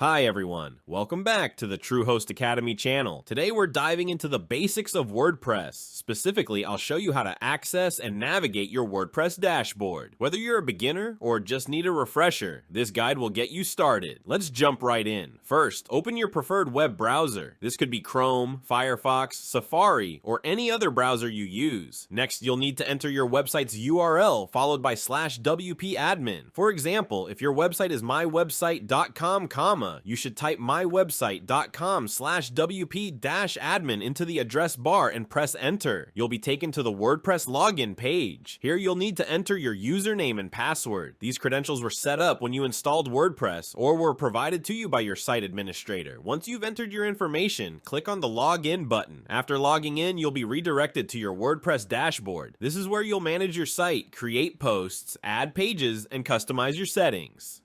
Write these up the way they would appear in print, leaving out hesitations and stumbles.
Hi everyone, welcome back to the Truehost Academy channel. Today we're diving into the basics of WordPress. Specifically, I'll show you how to access and navigate your WordPress dashboard. Whether you're a beginner or just need a refresher, this guide will get you started. Let's jump right in. First, open your preferred web browser. This could be Chrome, Firefox, Safari, or any other browser you use. Next, you'll need to enter your website's URL followed by /wp admin. For example, if your website is mywebsite.com, you should type mywebsite.com/wp-admin into the address bar and press enter. You'll be taken to the WordPress login page. Here you'll need to enter your username and password. These credentials were set up when you installed WordPress or were provided to you by your site administrator. Once you've entered your information, click on the login button. After logging in, you'll be redirected to your WordPress dashboard. This is where you'll manage your site, create posts, add pages, and customize your settings.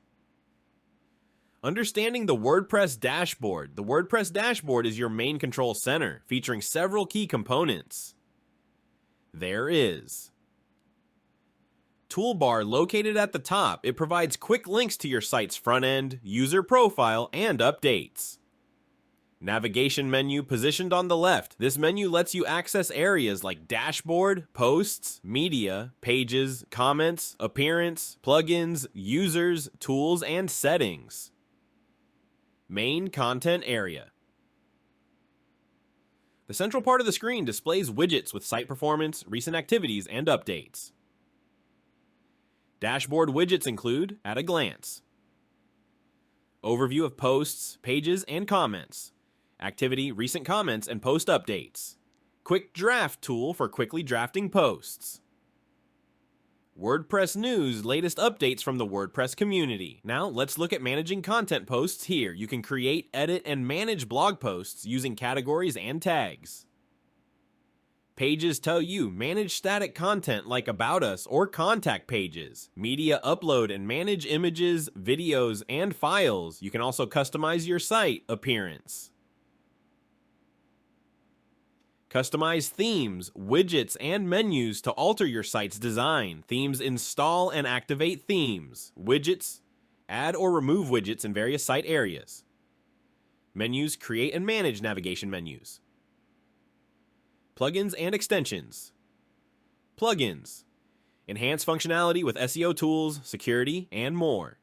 Understanding the WordPress dashboard. The WordPress dashboard is your main control center, featuring several key components. There is toolbar located at the top. It provides quick links to your site's front end, user profile, and updates. Navigation menu positioned on the left. This menu lets you access areas like dashboard, posts, media, pages, comments, appearance, plugins, users, tools, and settings. Main content area. The central part of the screen displays widgets with site performance, recent activities, and updates. Dashboard widgets include at a glance, overview of posts, pages, and comments, activity, recent comments, and post updates, quick draft tool for quickly drafting posts, WordPress news, latest updates from the WordPress community. Now let's look at managing content posts here. You can create, edit, and manage blog posts using categories and tags. Pages tell you manage static content like About Us or contact pages. Media upload and manage images, videos, and files. You can also customize your site appearance. Customize themes, widgets, and menus to alter your site's design. Themes install and activate themes. Widgets, add or remove widgets in various site areas. Menus, create and manage navigation menus. Plugins and extensions. Plugins, enhance functionality with SEO tools, security, and more.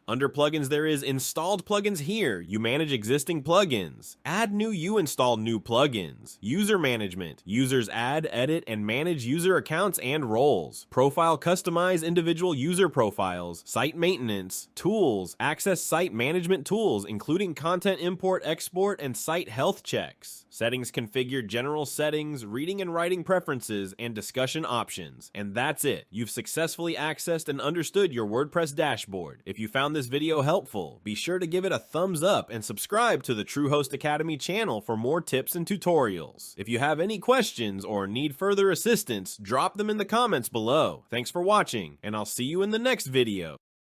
Under plugins, there is installed plugins here. You manage existing plugins. Add new, you install new plugins. User management. Users add, edit, and manage user accounts and roles. Profile, customize individual user profiles. Site maintenance. Tools. Access site management tools, including content import, export, and site health checks. Settings, configure general settings, reading and writing preferences, and discussion options. And that's it. You've successfully accessed and understood your WordPress dashboard. If you found this video helpful, be sure to give it a thumbs up and subscribe to the Truehost Academy channel for more tips and tutorials. If you have any questions or need further assistance, drop them in the comments below. Thanks for watching, and I'll see you in the next video.